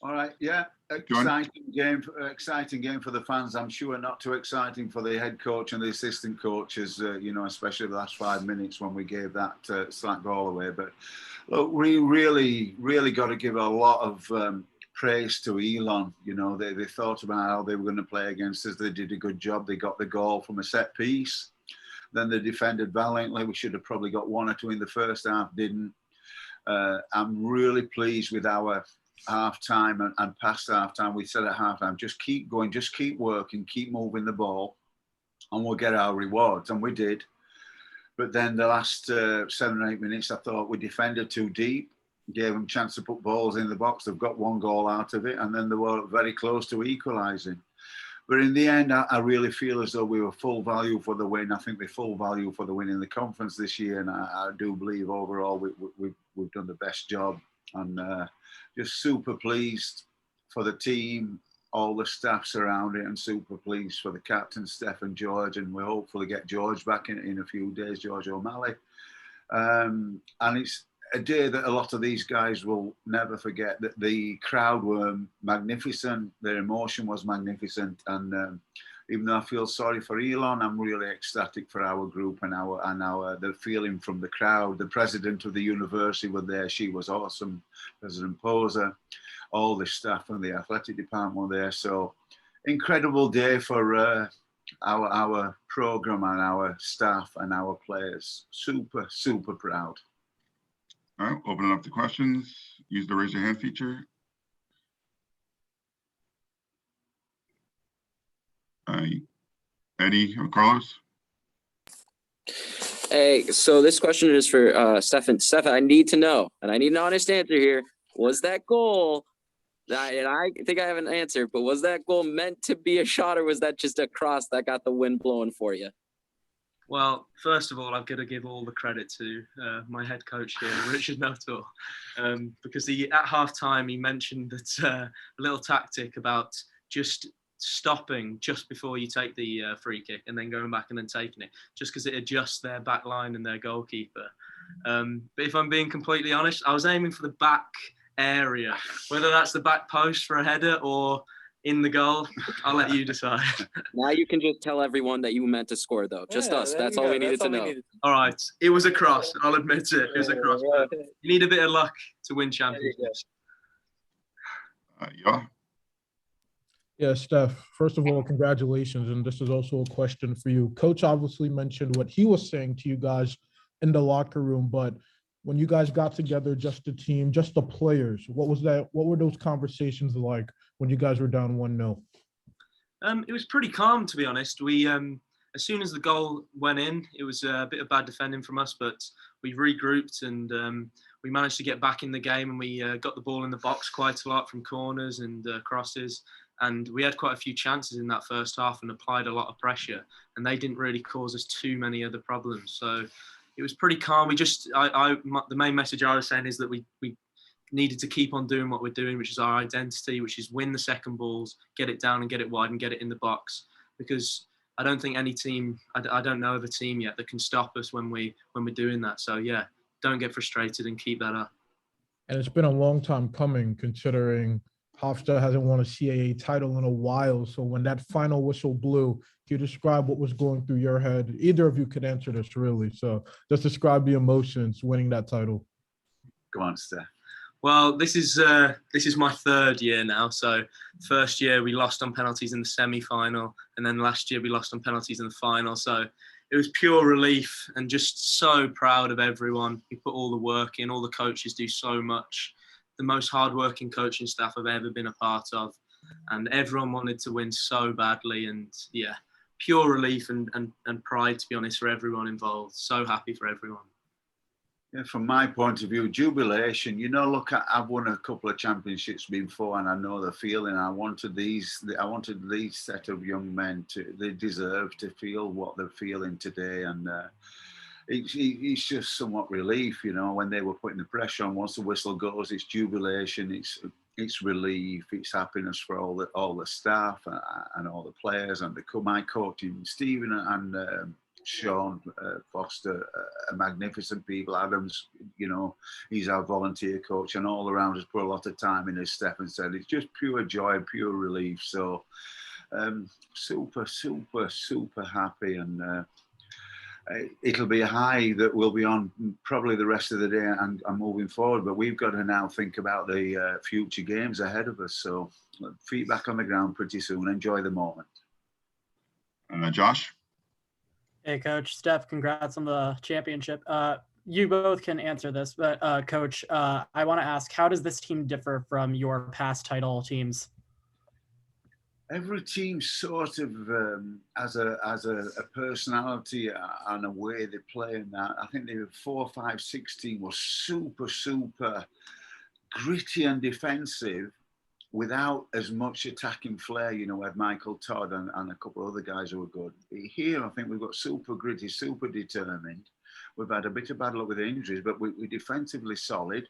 All right, yeah, exciting game for the fans. I'm sure not too exciting for the head coach and the assistant coaches. Especially the last 5 minutes when we gave that slack ball away. But look, we really got to give a lot of praise to Elon. They thought about how they were going to play against us. They did a good job. They got the goal from a set piece. Then they defended valiantly. We should have probably got one or two in the first half. Didn't. I'm really pleased with our half time and past half time. We said at half time, just keep going, just keep working, keep moving the ball, and we'll get our rewards. And we did. But then the last 7 or 8 minutes, I thought we defended too deep, gave them a chance to put balls in the box. They've got one goal out of it, and then they were very close to equalising. But in the end, I really feel as though we were full value for the win. I think we're full value for the win in the conference this year, and I do believe overall we've done the best job. And just super pleased for the team, all the staff surrounding it, and super pleased for the captain, Stephen George, and we'll hopefully get George back in a few days, George O'Malley. And it's a day that a lot of these guys will never forget. That the crowd were magnificent, their emotion was magnificent, and even though I feel sorry for Elon, I'm really ecstatic for our group and the feeling from the crowd. The president of the university was there; she was awesome, President Poser. All the staff and the athletic department were there. So, incredible day for our program and our staff and our players. Super proud. All right, open it up to questions. Use the raise your hand feature. Eddie or Carlos? Hey, so this question is for Stefan. Stefan, I need to know, and I need an honest answer here. Was that goal, and I think I have an answer, but was that goal meant to be a shot, or was that just a cross that got the wind blowing for you? Well, first of all, I've got to give all the credit to my head coach here, Richard Nuttall, because at half-time he mentioned that a little tactic about just stopping just before you take the free kick and then going back and then taking it, just because it adjusts their back line and their goalkeeper. But if I'm being completely honest, I was aiming for the back area, whether that's the back post for a header or in the goal, I'll let you decide. Now you can just tell everyone that you meant to score, though. Just us. That's all we needed to know. All right. It was a cross. I'll admit it. It was a cross. You need a bit of luck to win championships. Yeah. Yeah, Steph, first of all, congratulations. And this is also a question for you. Coach obviously mentioned what he was saying to you guys in the locker room, but when you guys got together, just the team, just the players, what were those conversations like when you guys were down 1-0? It was pretty calm, to be honest. We, as soon as the goal went in, it was a bit of bad defending from us, but we regrouped and we managed to get back in the game, and we got the ball in the box quite a lot from corners and crosses. And we had quite a few chances in that first half and applied a lot of pressure, and they didn't really cause us too many other problems. So it was pretty calm. The main message I was saying is that we needed to keep on doing what we're doing, which is our identity, which is win the second balls, get it down and get it wide and get it in the box. Because I don't think any team, I don't know of a team yet that can stop us when we're doing that. So yeah, don't get frustrated and keep that up. And it's been a long time coming, considering Hofstra hasn't won a CAA title in a while. So when that final whistle blew, can you describe what was going through your head? Either of you could answer this, really. So just describe the emotions winning that title. Go on, Steph. Well, this is my third year now. So first year we lost on penalties in the semi-final, and then last year we lost on penalties in the final. So it was pure relief and just so proud of everyone. We put all the work in. All the coaches do so much. The most hardworking coaching staff I've ever been a part of, and everyone wanted to win so badly. And yeah, pure relief and pride, to be honest, for everyone involved. So happy for everyone. Yeah, from my point of view, jubilation. Look, I've won a couple of championships before, and I know the feeling. I wanted these set of young men they deserve to feel what they're feeling today, and it's just somewhat relief, when they were putting the pressure on. Once the whistle goes, it's jubilation, it's relief, it's happiness for all the staff and all the players and my coaching, Stephen Sean Foster, a magnificent people. Adams, you know, he's our volunteer coach, and all around us put a lot of time in, as Stefan said. It's just pure joy, pure relief. So super happy, and it'll be a high that we'll be on probably the rest of the day and moving forward. But we've got to now think about the future games ahead of us. So feet back on the ground pretty soon. Enjoy the moment. Josh? Hey, Coach. Steph, congrats on the championship. You both can answer this, but Coach, I want to ask, how does this team differ from your past title teams? Every team sort of has a personality and a way they play, and that. I think the 4, 5, 6 team was super gritty and defensive without as much attacking flair. You know, we had Michael Todd and a couple of other guys who were good. Here, I think we've got super gritty, super determined. We've had a bit of bad luck with injuries, but we're defensively solid.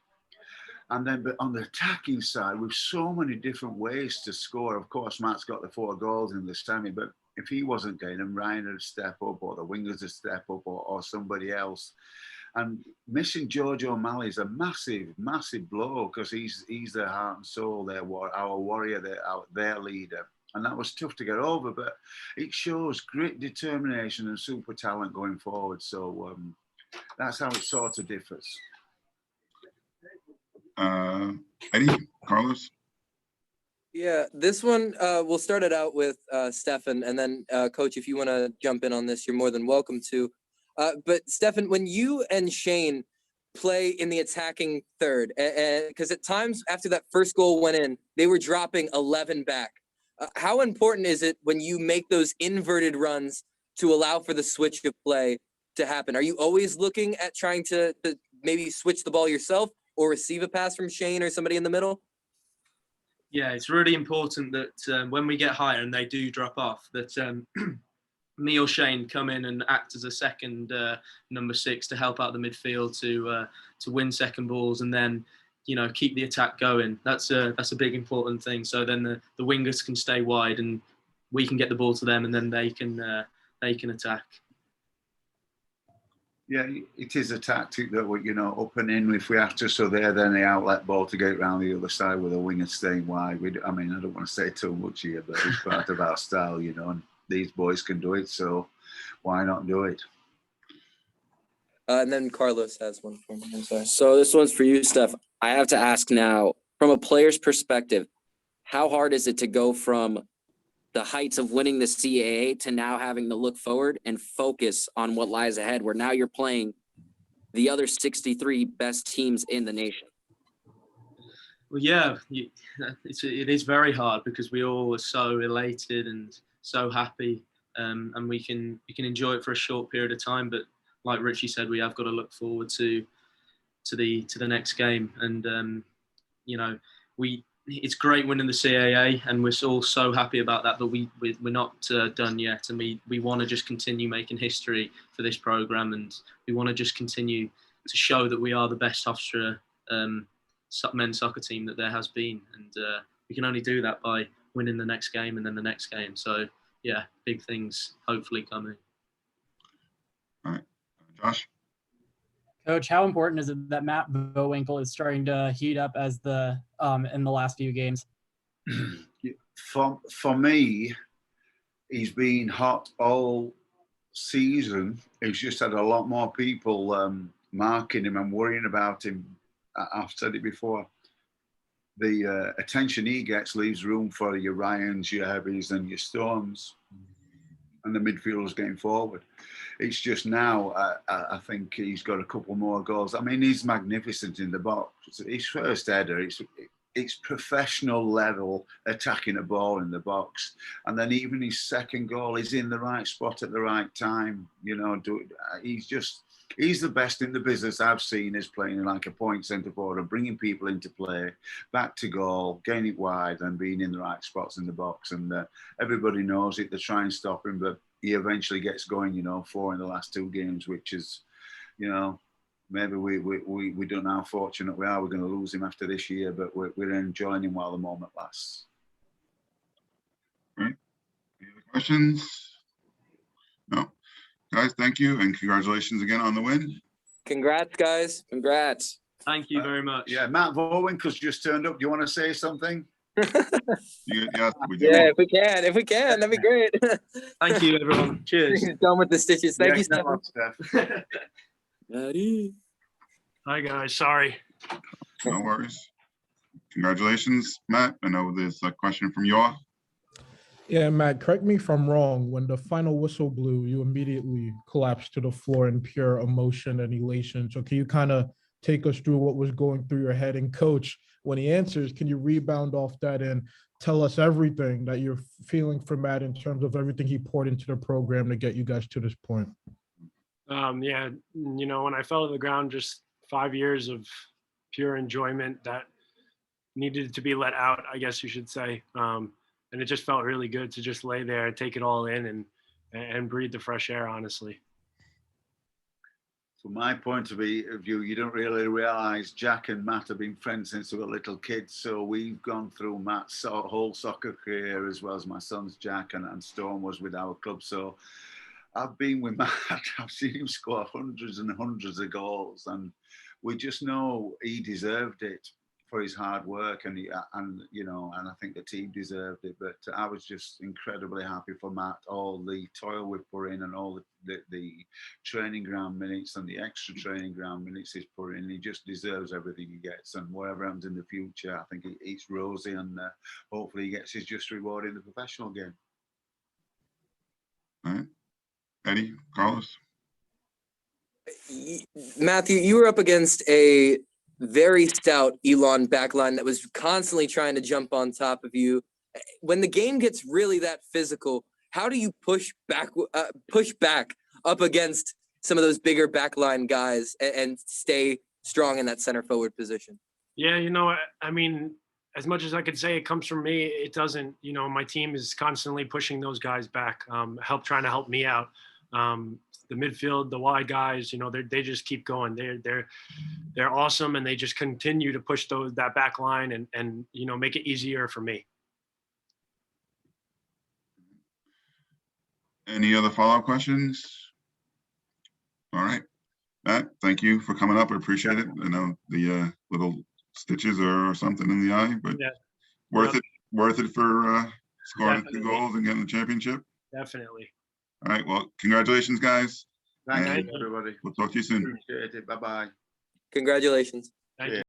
And then, but on the attacking side, we've so many different ways to score. Of course, Matt's got the 4 goals in the semi, but if he wasn't getting them, Ryan would step up, or the wingers would step up, or somebody else. And missing George O'Malley is a massive blow, because he's their heart and soul, our warrior, their leader. And that was tough to get over, but it shows great determination and super talent going forward. So that's how it sort of differs. Eddie, Carlos? Yeah, this one, we'll start it out with Stefan, and then Coach, if you want to jump in on this, you're more than welcome to. But Stefan, when you and Shane play in the attacking third, because at times after that first goal went in, they were dropping 11 back. How important is it when you make those inverted runs to allow for the switch of play to happen? Are you always looking at trying to maybe switch the ball yourself or receive a pass from Shane or somebody in the middle? Yeah, it's really important that when we get higher and they do drop off, that me or Shane come in and act as a second number 6 to help out the midfield to win second balls, and then, you know, keep the attack going. That's a big important thing. So then the wingers can stay wide and we can get the ball to them, and then they can attack. Yeah, it is a tactic that we, you know, up and in if we have to. So then the outlet ball to get around the other side with a winger staying wide. I mean, I don't want to say too much here, but it's part of our style, you know, and these boys can do it. So why not do it? And then Carlos has one for me. I'm sorry. So this one's for you, Steph. I have to ask now, from a player's perspective, how hard is it to go from the heights of winning the CAA to now having to look forward and focus on what lies ahead, where now you're playing the other 63 best teams in the nation? Well, yeah, it is very hard, because we all are so elated and so happy, and we can enjoy it for a short period of time. But like Richie said, we have got to look forward to the next game, and you know, it's great winning the CAA, and we're all so happy about that. But we're not done yet, and we want to just continue making history for this program, and we want to just continue to show that we are the best Hofstra men's soccer team that there has been, and we can only do that by winning the next game and then the next game. So yeah, big things hopefully coming. All right, Josh? Coach, how important is it that Matt Bowinkle is starting to heat up as in the last few games? For me, he's been hot all season. He's just had a lot more people marking him and worrying about him. I've said it before. The attention he gets leaves room for your Ryans, your Heavies, and your Storms, and the midfielders getting forward. It's just now, I think he's got a couple more goals. I mean, he's magnificent in the box. His first header, it's professional level attacking a ball in the box. And then even his second goal, he's in the right spot at the right time. You know, he's the best in the business I've seen, is playing like a point centre forward and bringing people into play, back to goal, getting it wide and being in the right spots in the box. And everybody knows it. They try and stop him, but he eventually gets going, you know, 4 in the last 2 games, which is, you know, maybe we don't know how fortunate we are. We're going to lose him after this year, but we're enjoying him while the moment lasts. All right. Any other questions? No. guys, thank you, and congratulations again on the win. Congrats, guys. Congrats. Thank you very much. Yeah, Matt Vorwinkle's just turned up. Do you want to say something? Yes, we do. Yeah, if we can, that'd be great. Thank you, everyone. Cheers. He's done with the stitches. Thank you, come Stefan. on, Steph. Maddie. Hi, guys. Sorry. No worries. Congratulations, Matt. I know there's a question from you all. Yeah, Matt, correct me if I'm wrong. When the final whistle blew, you immediately collapsed to the floor in pure emotion and elation. So can you kind of take us through what was going through your head? And coach, when he answers, can you rebound off that and tell us everything that you're feeling for Matt in terms of everything he poured into the program to get you guys to this point? Yeah, when I fell to the ground, just 5 years of pure enjoyment that needed to be let out, I guess you should say. And it just felt really good to just lay there and take it all in and breathe the fresh air, honestly. From my point of view, you don't really realize Jack and Matt have been friends since they were little kids. So we've gone through Matt's whole soccer career as well as my son's Jack, and Storm was with our club. So I've been with Matt. I've seen him score hundreds and hundreds of goals, and we just know he deserved it for his hard work, and I think the team deserved it. But I was just incredibly happy for Matt, all the toil we put in and all the training ground minutes and the extra training ground minutes he's put in. He just deserves everything he gets, and whatever happens in the future, I think it's rosy, and hopefully he gets his just reward in the professional game. All right. Eddie, Carlos. Matthew, you were up against a very stout Elon backline that was constantly trying to jump on top of you. When the game gets really that physical, how do you push back up against some of those bigger backline guys and stay strong in that center forward position? Yeah, I mean, as much as I could say it comes from me, it doesn't. My team is constantly pushing those guys back, trying to help me out. The midfield, the wide guys, they just keep going. They're awesome, and they just continue to push that back line and make it easier for me. Any other follow-up questions? All right. Matt, thank you for coming up. I appreciate it. I know the little stitches or something in the eye, but Yeah. worth it for scoring Definitely. 2 goals and getting the championship. Definitely. All right. Well, congratulations, guys. Thank Thank you, everybody. We'll talk to you soon. Appreciate it. Bye-bye. Congratulations. Thank you.